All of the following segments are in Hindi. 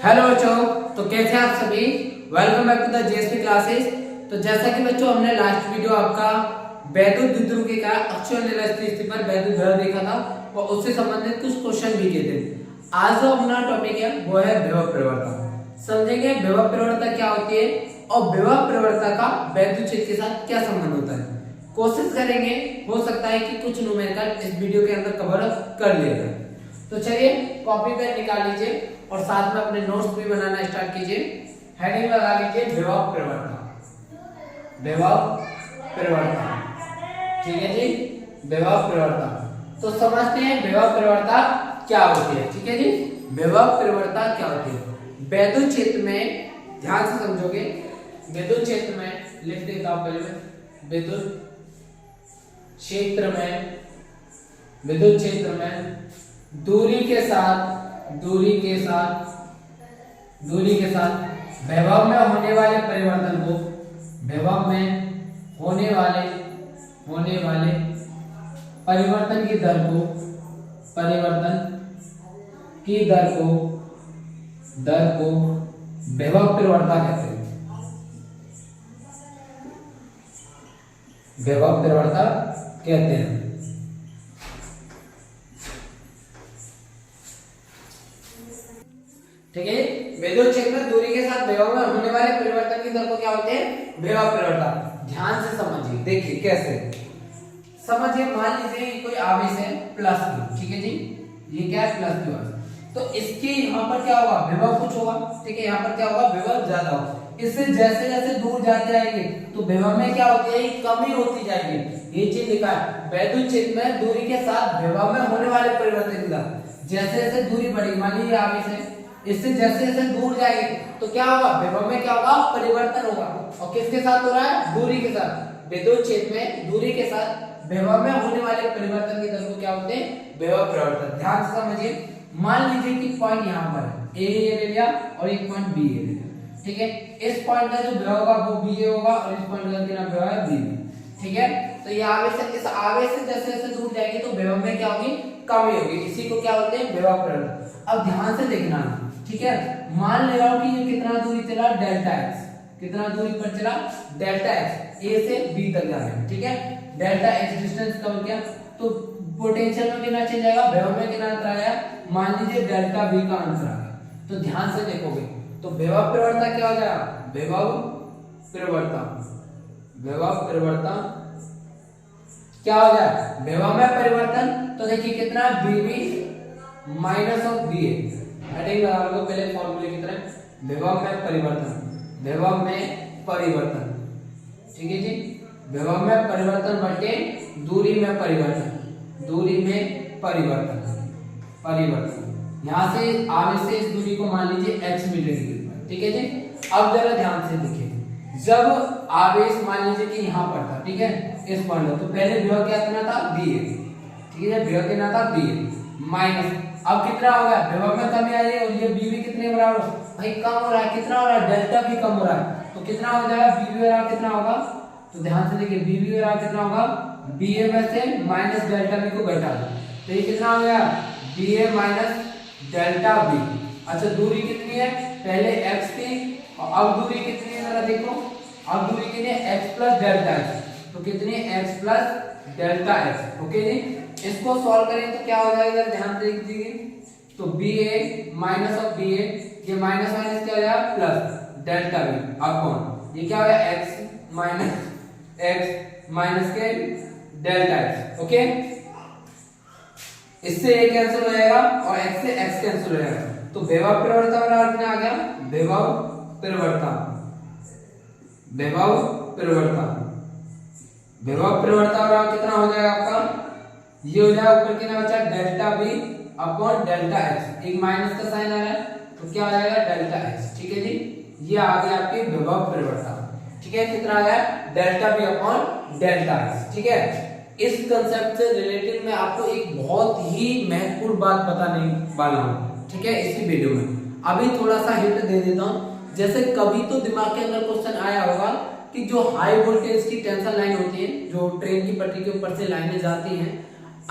हेलो बच्चों, तो कैसे हैं आप सभी। Welcome back to the JSP classes. तो जैसा कि बच्चों हमने लास्ट वीडियो आपका वैद्युत द्विध्रुवी का अक्षीय स्थिति पर वैद्युत धारा देखा था और उससे संबंधित कुछ क्वेश्चन भी किए थे। आज जो अपना टॉपिक है वो है विभव प्रवणता। समझेंगे विभव प्रवणता क्या होती है और विभव प्रवणता का वैद्युत क्षेत्र के साथ क्या संबंध होता है। कोशिश करेंगे, हो सकता है कि कुछ न्यूमेरिकल इस वीडियो के अंदर कवर कर लिया जाए। तो चलिए कॉपी पेन निकाल लीजिए और साथ में अपने नोट्स भी बनाना स्टार्ट कीजिए। हेडिंग लगा लीजिए विभव प्रवणता। विभव प्रवणता, ठीक है जी, विभव प्रवणता। तो समझते हैं विभव प्रवणता क्या होती है। ठीक है जी, विभव प्रवणता क्या होती है। वैद्युत क्षेत्र में, ध्यान से समझोगे, विद्युत क्षेत्र में लिख देता हूं पहले मैं। विद्युत क्षेत्र में, विद्युत क्षेत्र में दूरी के साथ विभव में होने वाले परिवर्तन को, विभव में होने वाले परिवर्तन की दर को विभव प्रवणता कहते हैं। विभव प्रवणता कहते हैं। ठीक है, विद्युत क्षेत्र में दूरी के साथ विभव में होने वाले परिवर्तन की दर को क्या बोलते हैं, विभव प्रवणता। ध्यान से समझिए, देखिए कैसे समझिए। मान लीजिए कोई आवेश है प्लस q, ठीक है जी, ये क्या है प्लस q। तो इसके यहाँ पर क्या होगा, विभव कुछ होगा, ठीक है, यहाँ पर क्या होगा, विभव ज्यादा होगा। इससे जैसे जैसे दूर जाते जाएंगे तो विभव में क्या होती है, कमी होती जाएगी। ये चीज लिखा है, वैद्युत क्षेत्र में दूरी के साथ विभव में होने वाले परिवर्तन की दर, जैसे जैसे दूरी बढ़ेगी, मान लीजिए आवेश है, इससे जैसे जैसे दूर जाएंगे तो क्या होगा, विभव में क्या होगा, परिवर्तन होगा। और किसके साथ हो रहा है, दूरी के साथ। विद्युत क्षेत्र में दूरी के साथ विभव में होने वाले परिवर्तन की दर को क्या बोलते हैं, विभव प्रवणता। ध्यान से समझिए। मान लीजिए कि पॉइंट यहाँ पर है, ए ये ले लिया और एक पॉइंट बी ले लिया, ठीक है। इस पॉइंट का जो विभव होगा वो बी होगा और इस पॉइंट का कितना विभव है, बी। ठीक है, तो ये आवेश से, इस आवेश से जैसे जैसे दूर जाएगी तो विभव में क्या होगी, कमी होगी। इसी को क्या बोलते हैं, विभव प्रवणता। अब ध्यान से देखना, ठीक है। मान ले रहा हूं कि ये कितना दूरी चला, डेल्टा एक्स। कितना दूरी पर चला, डेल्टा एक्स, ए से बी तक जा रहा है, ठीक है। डेल्टा एक्स डिस्टेंस कवर किया तो पोटेंशियल में कितना चेंज आएगा, विभव में कितना अंतर आया, मान लीजिए डेल्टा बी का अंतर आ गया। तो ध्यान से देखोगे तो विभव प्रवणता क्या हो जाएगा, विभव प्रवणता क्या हो जाए, विभव में परिवर्तन। तो देखिए कितना, BB minus of B A. Heading लगा लो पहले फॉर्मूले की तरह, विभव में परिवर्तन, ठीक है जी। विभव में परिवर्तन बटे दूरी में परिवर्तन। यहां से आवेश से इस दूरी को मान लीजिए x मीटर की दूरी पर, ठीक है जी। अब जरा ध्यान से देखिए, जब आवेश मान लीजिए कि यहां पर था, ठीक है, इस पॉइंट पर, तो पहले विभव क्या कितना था, बी है, ठीक है, विभव कितना था, बी है माइनस। अब कितना हो गया, विभव में कमी आ रही है और ये बी भी कितने बराबर, भाई कम हो रहा है। कितना हो रहा है, डेल्टा भी कम हो रहा है। तो कितना हो जाएगा, बी बराबर कितना होगा, तो ध्यान से देखिए, बी बराबर कितना होगा, बी ए में से माइनस डेल्टा बी को घटा दो, तो ये कितना हो गया, B A minus delta B. अच्छा दूरी कितनी है, पहले x थी और अब दूरी कितनी है, जरा देखो, अब दूरी कितनी है, x प्लस डेल्टा x। तो कितनी है, x plus delta x। Okay जी, इसको सॉल्व करें तो क्या हो जाएगा, ध्यान से देखिए। तो B A minus of B A, ये माइनस माइनस क्या हो जाएगा, प्लस डेल्टा बी अपॉन, ये क्या हो गया, x माइनस के डेल्टा x। ओके, इससे ये कैंसिल हो जाएगा और x से x कैंसिल हो जाएगा। तो विभव प्रवणता बराबर कितना आ गया, विभव प्रवणता बराबर कितना हो जाएगा आपका, ये हो जाएगा ऊपर कितना बचा, delta B upon delta X. एक माइनस का साइन आ रहा है तो क्या आ जाएगा, डेल्टा एक्स, ठीक है जी। ये आ गया आपकी विभव प्रवणता, ठीक है। कितना आ गया, delta B upon delta X, ठीक है। इस कंसेप्ट से रिलेटेड मैं आपको एक बहुत ही महत्वपूर्ण बात बताने वाला हूं, ठीक है, इसी वीडियो में। अभी थोड़ा सा हिंट दे देता हूं। जैसे कभी तो दिमाग के अंदर क्वेश्चन आया होगा कि जो हाई वोल्टेज की टेंशन लाइन होती है, जो ट्रेन की पटरी के ऊपर से लाइनें जाती हैं,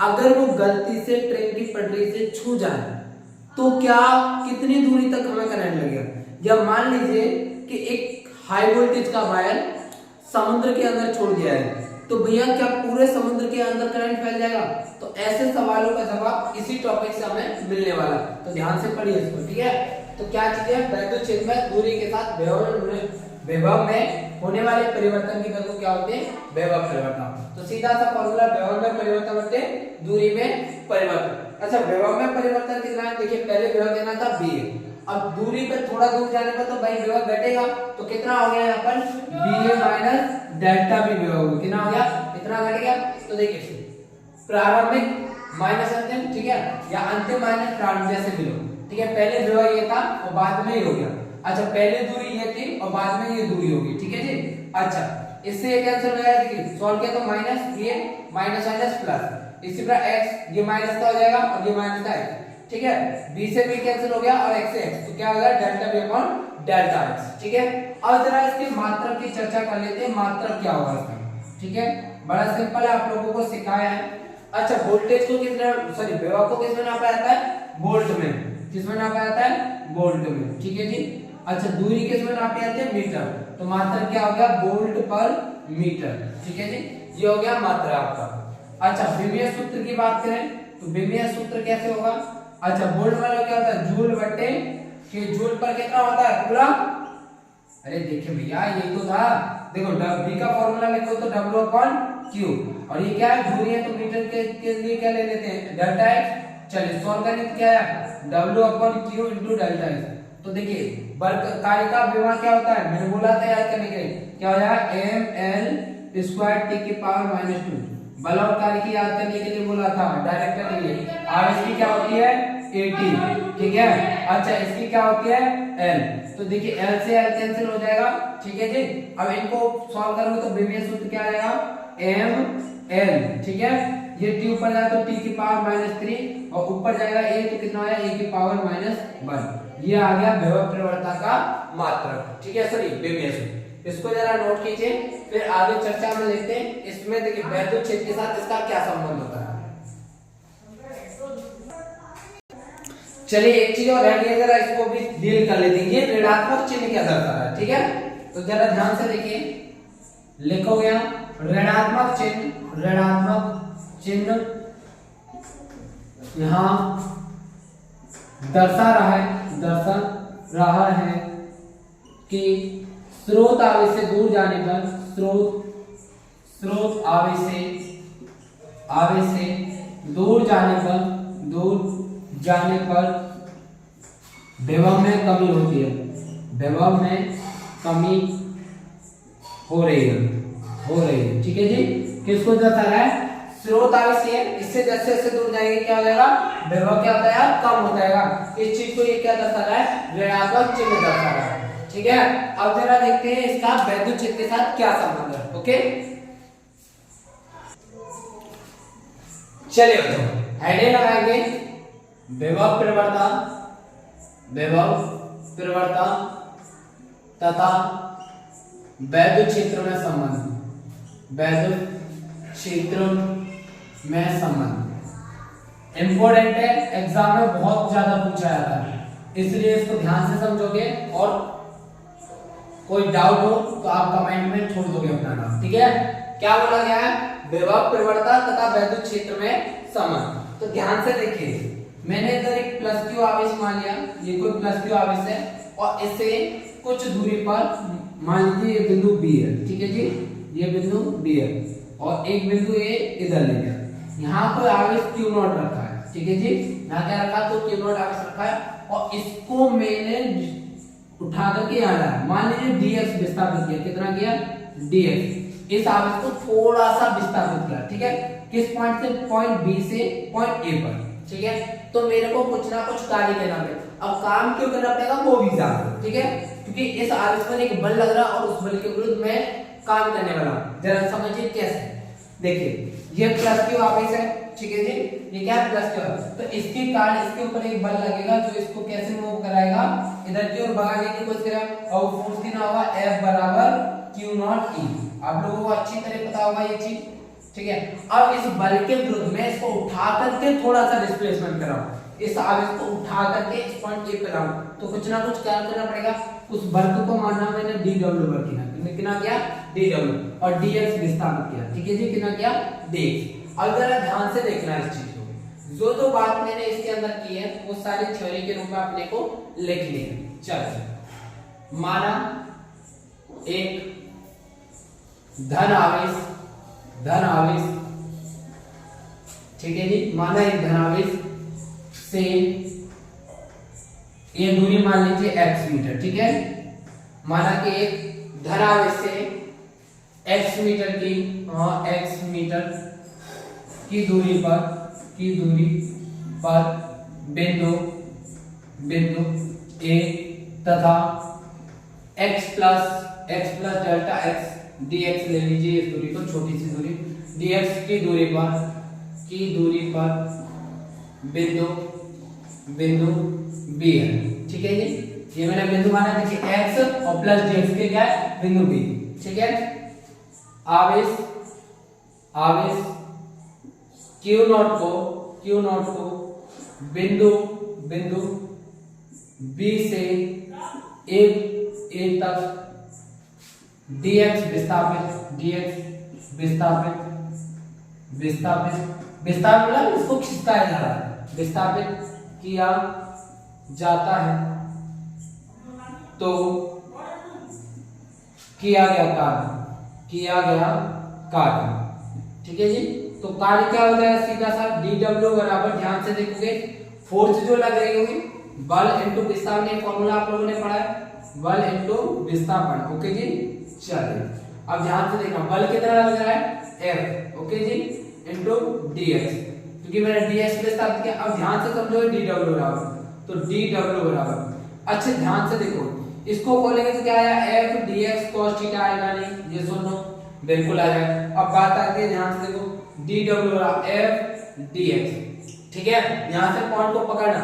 अगर वो गलती से ट्रेन की पटरी से छू जाए, तो क्या कितनी दूरी तक हमें करंट लगेगा। जब मान लीजिए कि एक हाई वोल्टेज का वायर समुद्र के अंदर छोड़ दिया है तो भैया क्या पूरे समुद्र के अंदर करंट फैल जाएगा। तो ऐसे सवालों का जवाब इसी टॉपिक से हमें मिलने वाला, तो ध्यान से पढ़िए इसको, ठीक है। तो क्या चीज है, वैद्युत क्षेत्र में दूरी के साथ विभव में होने वाले परिवर्तन की दर को क्या होते हैं, विभव परिवर्तन। तो सीधा सा फॉर्मूला, विभव में परिवर्तन होते दूरी में परिवर्तन। अच्छा, विभव में परिवर्तन कितना है, देखिए पहले विभव देना था बी, अब दूरी पे थोड़ा दूर जाने पर तो भाई विभव घटेगा, तो कितना हो गया यहाँ पर B A minus delta B विभव, कितना हो गया, इतना घट गया। तो देखिए प्रारंभिक माइनस अंतिम, ठीक है, या अंतिम माइनस प्रारंभिक जैसे भी लो, ठीक है। पहले विभव ये था और बाद में ये हो गया। अच्छा, पहले दूरी ये थी और बाद में ये दूरी होगी, ठीक है जी। अच्छा, इससे ये कैंसिल हो जाएगा, देखिए सॉल्व किया तो माइनस ये माइनस माइनस प्लस, इसी प्रकार x ये माइनस का हो जाएगा और ये माइनस का x, ठीक है। b से b कैंसिल हो गया और x से x, तो क्या होगा delta b upon delta x, ठीक है। अब जरा इसकी मात्रक की चर्चा कर लेते हैं, मात्रक क्या होगा इसका, ठीक है। बड़ा सिंपल है, आप लोगों को सिखाया है। अच्छा, वोल्टेज को किस विभव को किस में नापा जाता है, वोल्ट में, किस में नापा जाता है, वोल्ट में, ठीक है जी। अच्छा, दूरी किस में नापी जाती है, मीटर, तो मात्रक क्या हो गया, वोल्ट पर मीटर, ठीक है जी। ये हो गया मात्रा आपका। अच्छा, विमीय सूत्र की बात करें तो विमीय सूत्र कैसे होगा। अच्छा, वोल्ट वाला क्या होता है, जूल बटे कि जूल पर कितना होता है पूरा, अरे देखिए भैया ये तो था, देखो v का फॉर्मूला लिखो तो w अपॉन q, और ये क्या है, दूरी है तो मीटर के लिए क्या ले लेते हैं, डेल्टा x। चलिए सॉल्व करें तो क्या है, w upon q into delta x। तो देखिए वर्ग कार्य का विभव क्या होता है, मैंने बोला था याद करने के लिए, क्या हो जाएगा ml स्क्वायर t की पावर -2। बल और कार्य की याद करने के लिए बोला था, डायरेक्ट करने के लिए। अब इसकी क्या होती है 80, ठीक है। अच्छा, इसकी क्या होती है l, तो देखिए l से l कैंसिल हो जाएगा, ठीक है जी। अब इनको सॉल्व करोगे तो विमीय सूत्र क्या आएगा, ml, ठीक है। ये t ऊपर जाए तो t की पावर -3 और ऊपर जाएगा a, तो कितना आया a की पावर -1। ये आ गया विभव परिवर्तन का मात्रक, ठीक है, सॉरी विमीय सूत्र। इसको जरा नोट कीजिए, फिर आगे चर्चा में लेते हैं। इसमें देखिए वैद्युत क्षेत्र के साथ इसका क्या संबंध होता है। चलिए एक चीज और रह गई, जरा इसको भी डील कर लेते हैं। ये ऋणात्मक चिन्ह क्या दर्शा रहा है, ठीक है। तो जरा ध्यान से देखिए, लिखोगे ऋणात्मक चिन्ह, ऋणात्मक चिन्ह यहां दर्शा रहा है कि स्रोत आवेश से दूर जाने पर, स्रोत आवेश से दूर जाने पर विभव में कमी होती है, विभव में कमी हो रही है, ठीक है जी। किसको दर्शा रहा है, स्रोत आवेश है, इससे जैसे जैसे दूर जाएंगे क्या हो जाएगा, विभव क्या होता है, कम हो जाएगा। इस चीज को ये क्या दर्शा रहा है, ऋणात्मक चिन्ह दर्शा रहा है, ठीक है। अब जरा देखते हैं इसका वैद्युत क्षेत्र के साथ क्या संबंध है, ओके। चलिए हेडिंग लगाएंगे, विभव परिवर्तन तथा वैद्युत क्षेत्र में संबंध, वैद्युत क्षेत्र में संबंध इंपॉर्टेंट है, एग्जाम में बहुत ज्यादा पूछा जाता है, इसलिए इसको ध्यान से समझोगे और कोई डाउट हो तो आप कमेंट में छोड़ दोगे अपना नाम, ठीक है। क्या बोला गया है, विभव परिवर्तन तथा वैद्युत क्षेत्र में संबंध। तो ध्यान से देखिए, मैंने इधर एक प्लस क्यू आवेश मान लिया, ये कोई प्लस क्यू आवेश है और इससे कुछ दूरी पर मान लीजिए ये बिंदु बी है, ठीक है जी, ये बिंदु बी है और एक बिंदु ए इधर ले गया। यहाँ कोई आवेश क्यू नॉट रखा है, ठीक है जी, यहाँ क्या रखा, तो क्यू नॉट आवेश रखा है और इसको मैंने उठा करके यहाँ लाया, मान लीजिए dx विस्थापित किया, कितना किया dx, इस आवेश को थोड़ा सा विस्थापित किया, ठीक है, किस पॉइंट से, पॉइंट बी से पॉइंट ए पर, ठीक है। तो मेरे को कुछ ना कुछ कार्य करना पड़ेगा, अब काम क्यों करना पड़ेगा वो भी जान, ठीक है, क्योंकि इस आवेश पर एक बल लग रहा और उस बल के विरुद्ध मैं काम करने वाला हूं। जरा समझिए कैसे, देखिए ये प्लस क्यू आवेश है, ठीक है जी, ये क्या है प्लस क्यू, तो इसके कारण इसके ऊपर एक बल लगेगा जो इसको कैसे मूव कराएगा, इधर की ओर भगाने की कोशिश करेगा और फोर्स कितना होगा F बराबर Q नॉट E। आप लोगों को अच्छी तरह पता होगा ये चीज, ठीक है। अब इस बल के विरुद्ध में इसको उठा करके थोड़ा सा डिस्प्लेसमेंट कराऊं, इस आवेश को उठा करके इस पॉइंट ए पे लाऊं, तो कुछ ना कुछ क्या करना पड़ेगा, उस बल को मानना मैंने dw बल कितना किया dw, और dx विस्थापित किया, ठीक है जी, कितना किया dx। अब जरा ध्यान से देखना इस चीज को, जो जो बात मैंने इसके अंदर की है वो सारी थ्योरी के रूप में अपने को लिखनी है। चलो, माना एक धन आवेश, ठीक है जी, माना एक धन आवेश से ये दूरी मान लीजिए x मीटर, ठीक है। माना कि एक धन आवेश से x मीटर की दूरी पर बिंदु A तथा x plus delta x dx ले लीजिए, इस दूरी को, छोटी सी दूरी dx की दूरी पर बिंदु B है, ठीक है जी। ये मैंने बिंदु माना, देखिए x और प्लस dx के क्या है, बिंदु B, ठीक है। आवेश Q नॉट को बिंदु B से A तक dx विस्थापित मतलब इसको खिसकाया जा रहा है, विस्थापित किया जाता है, तो किया गया कार्य, ठीक है जी। तो कार्य क्या हो जाएगा, सीधा सा dw बराबर, ध्यान से देखोगे, फोर्स जो लग रही होगी, बल इनटू विस्थापन, फॉर्मूला आप लोगों ने पढ़ा है, बल इनटू विस्थापन, ओके जी। चलिए अब ध्यान से देखना, बल कितना लग रहा है F, ओके जी, इनटू dx, क्योंकि मैंने dx विस्थापित किया। अब ध्यान से समझो dw बराबर, तो dw बराबर, अच्छे ध्यान से देखो, इसको खोलेंगे तो क्या आया, F dx cos थीटा आएगा, नहीं ये सुन लो, बिल्कुल आ जाएगा। अब बात आती है, ध्यान से देखो, dw बराबर F dx, ठीक है। यहां से पॉइंट को पकड़ना,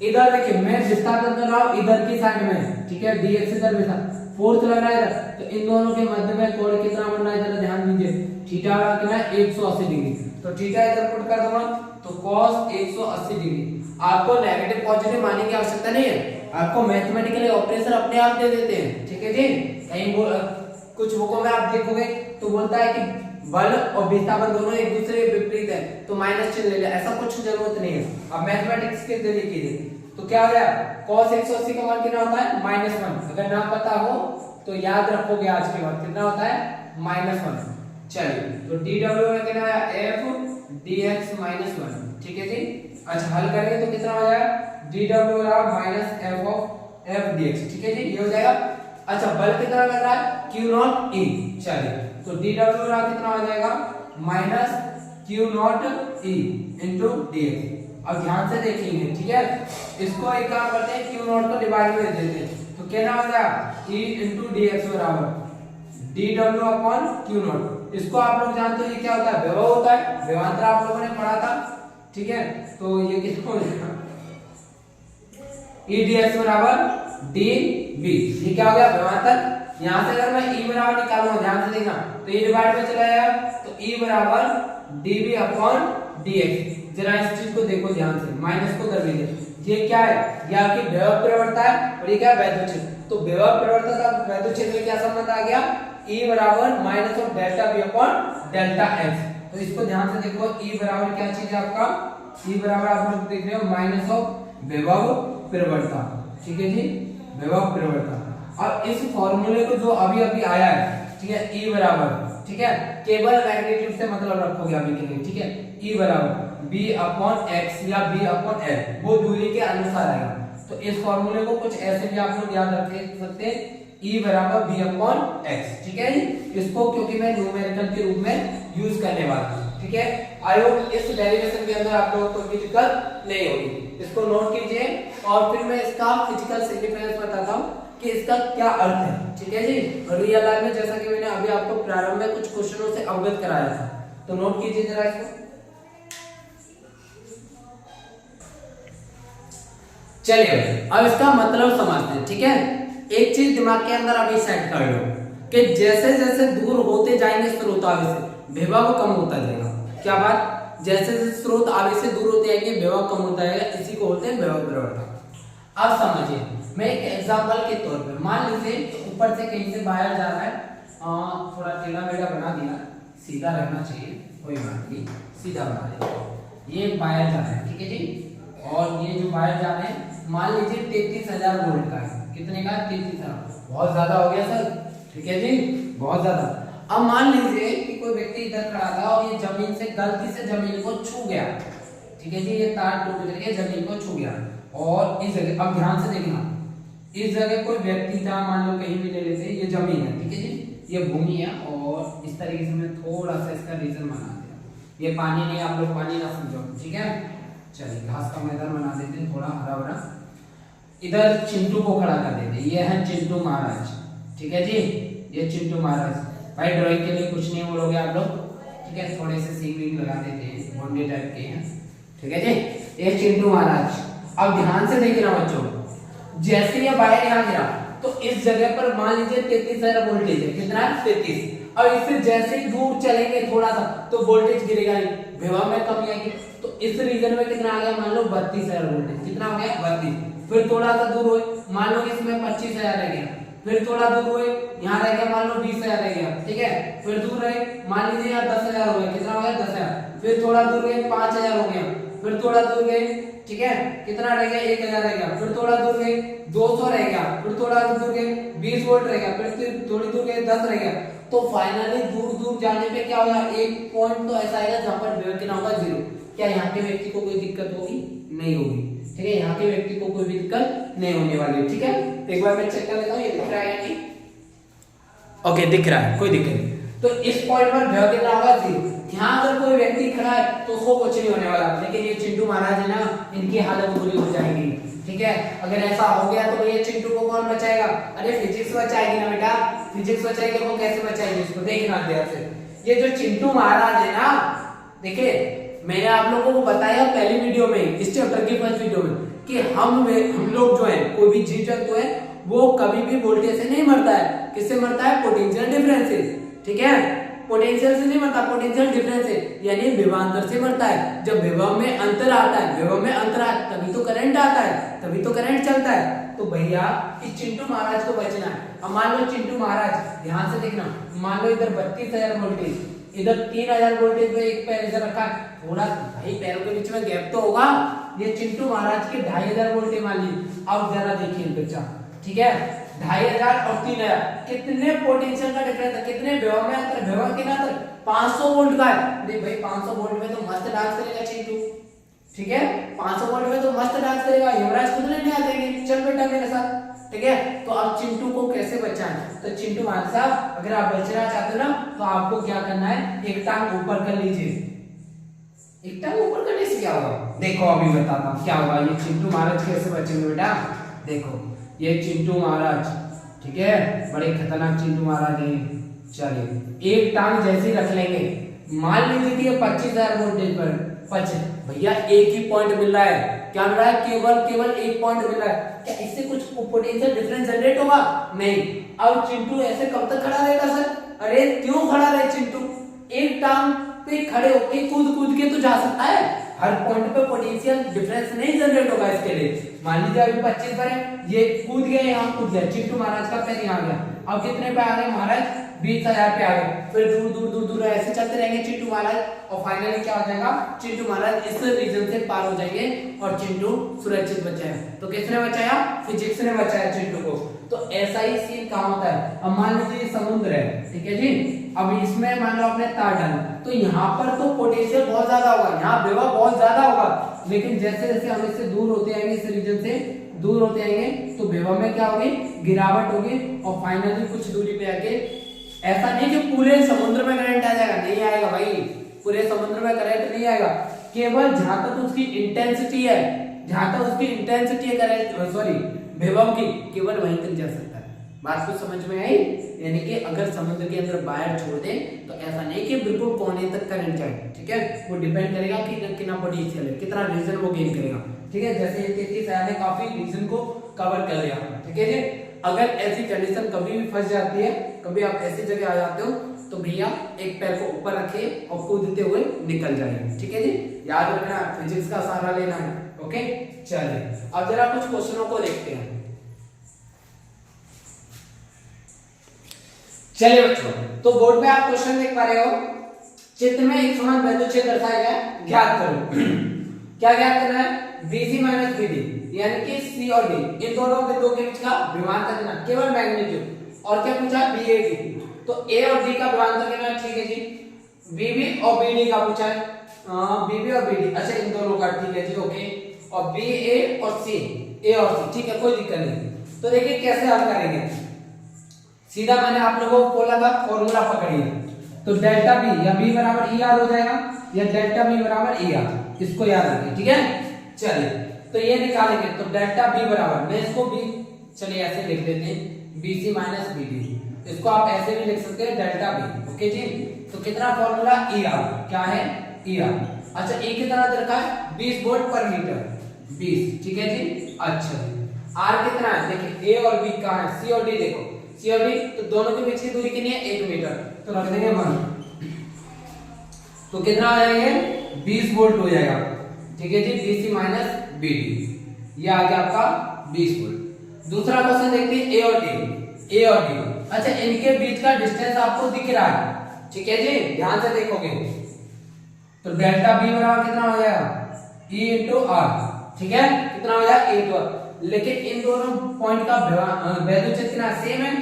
इधर देखिए मैं विस्थापित कर रहा हूं इधर की साइड में, ठीक है, dx इधर विस्थापित, फोर्स लग रहा है इधर, तो इन दोनों के मध्य में कोण कितना बनना है, जरा ध्यान दीजिए, थीटा का कितना है 180 डिग्री, तो थीटा इधर पुट कर दूंगा, तो cos 180 डिग्री। आपको नेगेटिव पॉजिटिव मानने की आवश्यकता नहीं है, आपको मैथमेटिकली ऑपरेशन अपने आप दे देते हैं, ठीक है जी। कहीं कुछ बुकों में आप देखोगे तो बोलता है कि बल और विस्थापन दोनों एक दूसरे के विपरीत है, तो माइनस चिन्ह ले लिया, ऐसा कुछ जरूरत नहीं है। अब मैथमेटिक्स के जरिए कीजिए, तो क्या हो गया, cos 180 का मान कितना होता है, -1। अगर ना पता हो तो याद रखोगे आज के बाद, कितना होता है, -1। चलिए, तो dw में कितना आया, f dx -1, ठीक है जी। अच्छा, हल करेंगे तो कितना हो जाएगा, dw बराबर -f dx, ठीक है जी, ये हो जाएगा। अच्छा, बल कितना लग रहा है, q नॉट e, चलिए, तो dw बराबर कितना हो जाएगा, -q not e into dx। अब ध्यान से देखेंगे, ठीक है, इसको एक काम करते हैं, q नॉट को डिवाइड में देते हैं, तो कितना हो जाएगा, e इनटू dx बराबर dw अपॉन q नॉट। इसको आप लोग जानते हो ये क्या होता है, विभव होता है, विभवांतर आप लोगों ने पढ़ा था, ठीक है। तो ये कितना हो जाएगा, e dx बराबर dv, ये क्या हो गया, विभवांतर। यहां से अगर मैं e बराबर निकालूंगा, ध्यान से देखना, तो e डिवाइड में चला जाएगा, तो e बराबर dv अपॉन dx। जरा इस चीज को देखो ध्यान से, माइनस को कर लीजिए, ये क्या है, ये आपकी विभव प्रवणता है, और ये क्या है, वैद्युत क्षेत्र। तो विभव प्रवणता का वैद्युत क्षेत्र में क्या संबंध आ गया, E बराबर minus of delta V upon delta x। तो इसको ध्यान से देखो, E बराबर क्या चीज है आपका, E बराबर आप लोग देख रहे हो माइनस ऑफ विभव प्रवणता, ठीक है जी, विभव प्रवणता। अब इस फॉर्मूले को जो अभी अभी आया है, ठीक है, E बराबर, ठीक है, केवल मैग्नीट्यूड से मतलब रखोगे अभी के लिए, ठीक है, E बराबर B अपॉन x या B अपॉन L, वो दूरी के अनुसार आएगा। तो इस फॉर्मूले को कुछ ऐसे भी आप लोग याद रख सकते हैं, E बराबर B अपॉन x, ठीक है। इसको क्योंकि मैं न्यूमेरिकल के रूप में यूज करने वाला हूं, ठीक है। आई होप इस डेरिवेशन के अंदर आप लोगों को कोई दिक्कत नहीं होगी, इसको नोट कीजिए, और फिर मैं इसका फिजिकल सिग्निफिकेंस बताता हूं कि इसका क्या अर्थ है, ठीक है जी। और रियल लाइफ में जैसा कि मैंने अभी आपको प्रारंभ में कुछ क्वेश्चनों से अवगत कराया था, तो नोट कीजिए जरा इसको। चलिए अब इसका मतलब समझते हैं, ठीक है। एक चीज दिमाग के अंदर अभी सेट कर लो कि जैसे जैसे दूर होते जाएंगे स्रोतावे से, विभव कम होता जाएगा। क्या बात, जैसे जैसे स्रोत आगे से दूर होते जाएंगे विभव कम होता जाएगा, इसी को बोलते हैं विभव परिवर्तन। अब समझिए, मैं एक एग्जांपल के तौर पे मान लीजिए ऊपर से कहीं से बाहर जा रहा है, थोड़ा टेढ़ा मेढ़ा बना दिया, सीधा रहना चाहिए, कोई बात नहीं, सीधा बना दिया। ये बाहर जा रहा है, ठीक है जी, और ये जो बाहर जा रहे हैं मान लीजिए 33,000 वोल्ट का है। कितने का? 33,000। बहुत ज्यादा हो गया सर, ठीक है जी, बहुत ज्यादा। अब मान लीजिए कि कोई व्यक्ति इधर खड़ा था और ये जमीन से गलती से जमीन को छू गया, ठीक है जी, ये तार टूट करके जमीन को छू गया, और इस जगह, अब ध्यान से देखना, इस जगह कोई व्यक्ति था, मान लो कहीं भी ले लेते, ये जमीन है, ठीक है जी, ये भूमि है, और इस तरीके से मैं थोड़ा सा इसका रीजन बना दिया। ये पानी नहीं, आप लोग पानी ना समझो, ठीक है। चलिए घास का मैदान बना देते हैं, थोड़ा हरा भरा। इधर चिंटू को खड़ा कर देते, ये है चिंटू महाराज, ठीक है जी, ये चिंटू महाराज। भाई ड्राइंग के लिए कुछ नहीं बोलोगे आप लोग, ठीक है, थोड़े से सीविंग लगा देते हैं, बोंडे टाइप के हैं, ठीक है जी, ये चिंटू महाराज। अब ध्यान से देखना बच्चों, जैसे ये वायर यहाँ गिरा तो इस जगह पर मान लीजिए 33,000 वोल्टेज है, कितना? 33। अब इससे जैसे ही दूर चलेंगे थोड़ा सा तो वोल्टेज गिरेगा नहीं, विभव में कमी आएगी। तो इस रीजन में कितना आ गया? मान लो 32,000 वोल्टेज। कितना हो गया? 32। फिर थोड़ा सा दूर हुए, मान लो इसमें 25,000 रह गया, फिर थोड़ा दूर हुए, यहाँ रह गया मान लो 20,000 रह गया, ठीक है, फिर दूर रहे, मान लीजिए यहाँ 10,000 हो गया, कितना हो गया? 10,000। फिर थोड़ा दूर गए 5,000 हो गया, फिर थोड़ा दूर गए, ठीक है, कितना रह गया? 1,000 रह गया, फिर थोड़ा दूर गए 200 रह गया, फिर थोड़ा दूर गए 20 वोल्ट रह गया, फिर थोड़ी दूर गए 10 रह गया। तो फाइनली दूर दूर जाने पे क्या होगा? एक पॉइंट तो ऐसा आएगा जहां पर विभव कितना होगा? 0। क्या यहाँ के व्यक्ति को कोई दिक्कत होगी? नहीं होगी, ठीक है, यहाँ के व्यक्ति को कोई भी दिक्कत नहीं होने वाली है, ठीक है। एक बार मैं चेक कर लेता हूँ, ये दिख रहा है या नहीं? ओके, दिख रहा है, कोई दिक्कत नहीं। तो इस पॉइंट पर विभव कितना होगा? 0। यहाँ अगर कोई व्यक्ति खड़ा है तो उसको कुछ नहीं होने वाला, लेकिन ये चिंटू महाराज है ना, इनकी हालत बुरी हो जाएगी, ठीक है। अगर ऐसा हो गया तो ये चिंटू को कौन बचाएगा? अरे फिजिक्स बचाएगी ना बेटा, फिजिक्स बचाएगी। वो कैसे बचाएगी? इसको देखना ध्यान से। ये जो चिंटू महाराज है ना, देखिए मैंने आप लोगों को बताया पहली वीडियो में, इस चैप्टर की फर्स्ट वीडियो में, कि हम लोग जो है, कोई भी जीव जंतु है वो कभी भी वोल्टेज से नहीं मरता है। किससे मरता है? पोटेंशियल डिफरेंस से, ठीक है, पोटेंशियल से नहीं मरता, पोटेंशियल डिफरेंस से, यानी विभवांतर से मरता है। जब विभव में अंतर आता है, विभव में अंतर आता है तभी तो करंट आता है, तभी तो करंट चलता है। तो भैया इस चिंटू महाराज को बचना है। अब मान लो चिंटू महाराज, ध्यान से देखना, मान लो इधर 32,000 वोल्टेज, इधर 3,000 वोल्टेज में एक पैर इधर रखा है, थोड़ा भाई पैरों के बीच में गैप तो होगा। ये चिंटू महाराज के 2,500 वोल्टेज मान लीजिए। अब जरा देखिए बच्चा, ठीक है, 2,500 और 3,000 कितने पोटेंशियल का डिफरेंस है, कितने विभव में अंतर, विभव कितना अंतर? 500 वोल्ट का है। अरे भाई 500 वोल्ट में तो मस्त डांस करेगा चिंटू, ठीक है, 500 वोल्ट में तो मस्त डांस करेगा। युवराज खुद नहीं आते, चल बेटा मेरे साथ, ठीक है। तो अब चिंटू को कैसे बचाएं? तो चिंटू महाराज साहब, अगर आप बचना चाहते हो ना तो आपको क्या करना है? एक टांग ऊपर कर लीजिए। एक टांग ऊपर करने से क्या होगा? देखो अभी बताता हूँ क्या होगा। ये चिंटू महाराज कैसे बचेंगे बेटा? देखो ये चिंटू महाराज, ठीक है, बड़े खतरनाक चिंटू महाराज है। चलिए एक टांग जैसे ही रख लेंगे, मान लीजिए कि 25,000 वोल्टेज पर 25, भैया एक ही पॉइंट मिल रहा है। क्या मिल रहा है? केवल एक पॉइंट मिल रहा है। क्या इससे कुछ पोटेंशियल डिफरेंस जनरेट होगा? नहीं। अब चिंटू ऐसे कब तक खड़ा रहेगा सर? अरे क्यों खड़ा रहे चिंटू? एक टांग पे खड़े होके कूद के तो जा सकता है, हर पॉइंट पे पोटेंशियल डिफरेंस नहीं जनरेट होगा इसके लिए। मान लीजिए अभी 25 पर है, ये कूद गया, यहाँ कूद गया, चिंटू महाराज का पैर यहाँ गया, अब कितने पे आ गए महाराज? 20,000 पे आ गए। फिर दूर ऐसे चलते रहेंगे चिंटू महाराज, और फाइनली क्या हो जाएगा? चिंटू महाराज इस रीजन से पार हो जाएंगे और चिंटू सुरक्षित बचाया। तो किसने बचाया? फिजिक्स ने बचाया चिंटू को। तो ऐसा ही सीन कहाँ होता है? अब मान लीजिए समुद्र है, ठीक है जी, अब इसमें मान लो आपने तार डाला, तो यहाँ पर तो पोटेंशियल बहुत ज्यादा होगा, यहाँ विभव बहुत ज्यादा होगा, लेकिन जैसे जैसे हम इससे दूर होते आएंगे, इस रीजन से दूर होते आएंगे, तो विभव में क्या होगी? गिरावट होगी, और फाइनली कुछ दूरी पे आके, ऐसा नहीं कि पूरे समुद्र में करंट आ जाएगा, नहीं आएगा भाई, पूरे समुद्र में करंट नहीं आएगा, केवल जहां तक उसकी इंटेंसिटी है, जहां तक उसकी इंटेंसिटी है करंट, सॉरी विभव की, केवल वहीं तक जा सकता है। बात कुछ समझ में आई? यानी कि अगर समुद्र के अंदर वायर छोड़ दें तो ऐसा नहीं कि बिल्कुल कोने तक करंट जाए, ठीक है, वो डिपेंड करेगा कि कितना पोटेंशियल है, कितना रीजन वो गेन करेगा, ठीक है। जैसे 33,000 ने काफी रीजन को कवर कर लिया, ठीक है जी। अगर ऐसी कंडीशन कभी भी फंस जाती है, कभी आप ऐसी जगह आ जाते हो, तो भैया एक पैर को ऊपर रखिए और कूदते हुए निकल जाइए। ठीक है जी, याद रखना फिजिक्स का सहारा लेना है। ओके चलिए अब जरा कुछ क्वेश्चनों को देखते हैं। चलिए बच्चों, तो बोर्ड पे आप क्वेश्चन देख पा रहे हो। चित्र में एक समान वैद्युच्छेद दर्शाया गया है, ज्ञात करो। क्या ज्ञात करना है? BC माइनस BD यानी कि C और D इन दोनों बिंदुओं के बीच का विभवांतर कितना, केवल मैग्नीट्यूड। और क्या पूछा? BAD, तो A और D का विभवांतर कितना है? ठीक है जी। BB और BD का पूछा है, BB और BD, अच्छा इन दोनों का, ठीक है जी ओके। और BA और C, A और C, ठीक है कोई दिक्कत नहीं। तो देखिए कैसे हल करेंगे। सीधा मैंने आप लोगों को बोला था फॉर्मूला पकड़िए, तो डेल्टा B या B बराबर ER हो जाएगा या डेल्टा B बराबर ER, इसको याद रखिए। ठीक है चलिए, तो ये निकालेंगे तो डेल्टा B बराबर, मैं इसको B चलिए ऐसे लिख देते हैं BC माइनस BD, इसको आप ऐसे भी लिख सकते हैं डेल्टा B। ओके जी, तो कितना फॉर्मूला ER, क्या है ER। अच्छा E कितना दे रखा है? 20 वोल्ट पर मीटर, 20, ठीक है जी। अच्छा जी R कितना है? देखिए A और B कहां है? C और D, देखो C और D, तो दोनों के बीच की दूरी कितनी है? 1 मीटर, तो रख देंगे 1, तो कितना आ जाएगा? 20 वोल्ट हो जाएगा। ठीक है जी, BC माइनस BD, ये आ गया आपका 20 वोल्ट। दूसरा क्वेश्चन देखते हैं A और D। अच्छा इनके बीच का डिस्टेंस आपको दिख रहा है, ठीक है जी, ध्यान से देखोगे तो डेल्टा B बराबर कितना हो जाएगा? E इंटू R, ठीक है कितना हो जाएगा? E into R। लेकिन इन दोनों पॉइंट का वैद्युच्छेद कितना सेम है,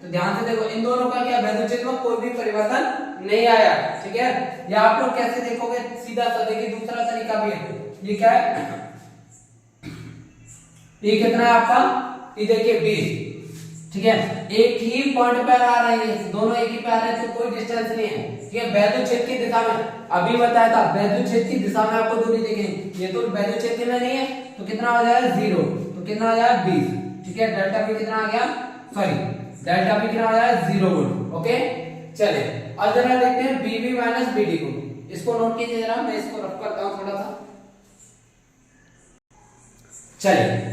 तो ध्यान से देखो इन दोनों का क्या वैद्युच्छेद में कोई भी परिवर्तन नहीं आया। ठीक है, या आप लोग कैसे देखोगे? सीधा सा देखिए, दूसरा तरीका भी है। ये क्या है? ये कितना है आपका? ये देखिए 20, ठीक है, एक ही पॉइंट पर आ रहे हैं, दोनों एक ही पे आ रहे हैं, तो कोई डिस्टेंस नहीं है। ठीक है, वैद्युच्छेद की दिशा में अभी बताया था, वैद्युच्छेद की दिशा में आपको दूरी देखें, ये तो वैद्युच्छेद में नहीं है, तो कितना हो जाएगा? 0, तो कितना हो जाएगा? 20। ठीक है, डेल्टा B कितना आ गया? सॉरी डेल्टा B कितना हो जाएगा? 0 वोल्ट। ओके चलिए अब जरा देखते हैं BB माइनस BD को, इसको नोट कीजिए जरा, मैं इसको रफ करता हूं थोड़ा सा। चलिए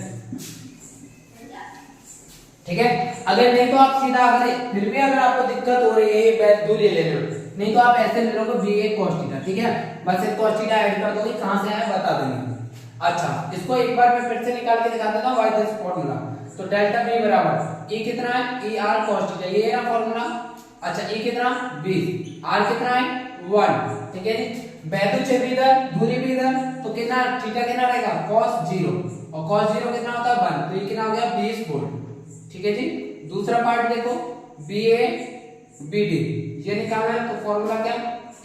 ठीक है, अगर नहीं तो आप सीधा, अगर फिर भी अगर आपको दिक्कत हो रही है ये दूरी लेने में, नहीं तो आप ऐसे ले लोगे BA cos थीटा। ठीक है, बस एक cos थीटा ऐड कर दोगे, कहां से आया बता देंगे। अच्छा इसको एक बार मैं फिर से निकाल के दिखा देता हूं, व्हाई दिस फॉर्मूला। तो डेल्टा B बराबर E कितना है? ER cos थीटा, ये है ना फॉर्मूला। अच्छा E कितना? 20, R कितना है? 1, ठीक है जी। वैद्युच्छेद भी इधर, दूरी भी इधर, तो कितना थीटा कितना रहेगा? cos 0, और cos 0 कितना होता है? 1, तो ये कितना हो गया? 20 वोल्ट। ठीक है जी, दूसरा पार्ट देखो BA BD, ये निकालना है, तो फॉर्मूला क्या?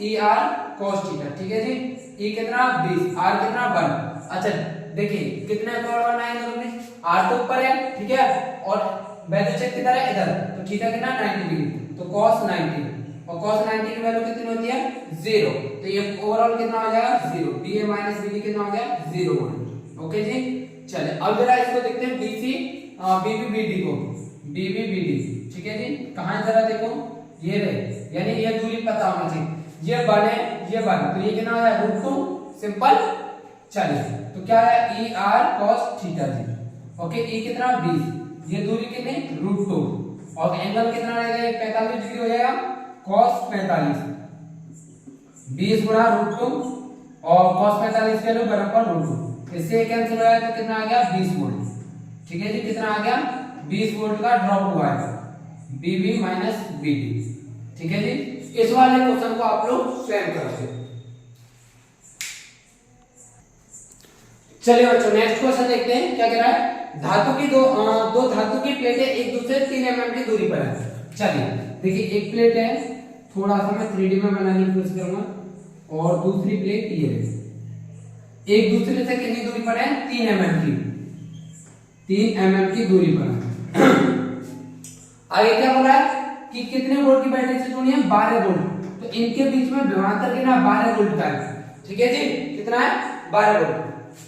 ER cos theta. ठीक है जी, E कितना? 20, R कितना? 1। अच्छा देखिए कितने कोण बनाए दोनों में? R तो ऊपर है, ठीक है, और वैद्युच्छेद किधर है? इधर, तो थीटा कितना? 90 डिग्री, तो cos 90, और cos 90 की वैल्यू कितनी होती है? 0, तो ये ओवरऑल कितना हो जाएगा? 0। BA माइनस BD कितना हो गया? 0 वोल्ट। ओके जी, चलिए अब जरा इसको देखते हैं BC BB BD को, BB BD, ठीक है जी, कहां जरा देखो, ये रहे, यानी ये दूरी पता होना चाहिए। ये 1 है, ये 1, तो ये कितना है? √2, सिंपल। चलिए तो क्या है? ER cos थीटा जी। ओके E कितना? 20, ये दूरी कितनी? √2, और एंगल कितना रहेगा? 45 डिग्री हो जाएगा, cos 45, 20 गुणा √2, और cos 45 के लोग बराबर √2, इससे कैंसिल हो जाए तो कितना आ गया? 20 वोल्ट। ठीक है जी, कितना आ गया? 20 वोल्ट का ड्रॉप हुआ है BB माइनस BD। ठीक है जी, इस वाले क्वेश्चन को आप लोग स्वयं करोगे। चलिए बच्चों नेक्स्ट क्वेश्चन देखते हैं, क्या कह रहा है? धातु की दो धातु की प्लेटें एक दूसरे 3 mm की दूरी पर है। चलिए देखिए, एक प्लेट है, थोड़ा सा मैं 3D में बनाने की कोशिश करूंगा, और दूसरी प्लेट ये है, एक दूसरे से कितनी दूरी पर है? 3 mm की, 3 mm की दूरी पर है। आगे क्या बोला है कि कितने वोल्ट की बैटरी से जुड़ी है? 12 वोल्ट, तो इनके बीच में विभवांतर कितना? 12 वोल्ट का है। ठीक है जी, कितना है? 12 वोल्ट।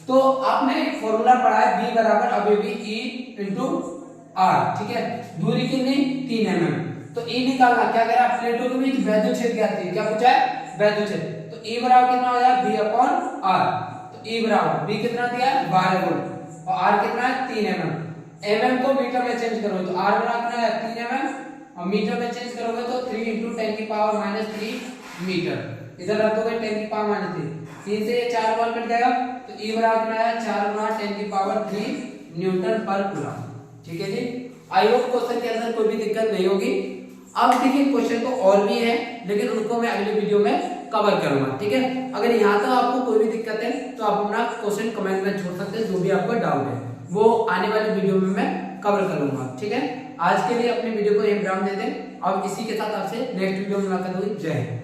तो आपने एक फॉर्मूला पढ़ा है B बराबर अभी भी E इंटू R, ठीक है, दूरी कितनी? 3 mm, तो E निकालना, क्या कह रहा है? प्लेटों के बीच वैद्युच्छेद ज्ञात कीजिए, क्या पूछा है? वैद्युच्छेद, तो E बराबर कितना हो जाएगा? B अपॉन R, तो E बराबर B कितना दिया है? 12 वोल्ट, और R कितना है? 3 mm, mm को मीटर में चेंज करो, तो R बराबर कितना है? 3 mm, और मीटर में चेंज करोगे तो 3 × 10⁻³ मीटर, इधर रख दोगे 10⁻³ 3 से ये 4 बार कट जाएगा तो E बराबर आया 4 × 10⁻³ न्यूटन पर कूलम। ठीक है जी, आई होप क्वेश्चन के अंदर कोई भी दिक्कत नहीं होगी। अब देखिए क्वेश्चन तो और भी है लेकिन उनको मैं अगले वीडियो में कवर करूंगा। ठीक है, अगर यहाँ तक आपको कोई भी दिक्कत है तो आप अपना क्वेश्चन कमेंट में छोड़ सकते हैं, जो भी आपको डाउट है वो आने वाले वीडियो में मैं कवर करूंगा। ठीक है, आज के लिए अपनी वीडियो को एक विराम देते हैं। अब इसी के साथ आपसे नेक्स्ट वीडियो में मुलाकात होगी। जय हिंद।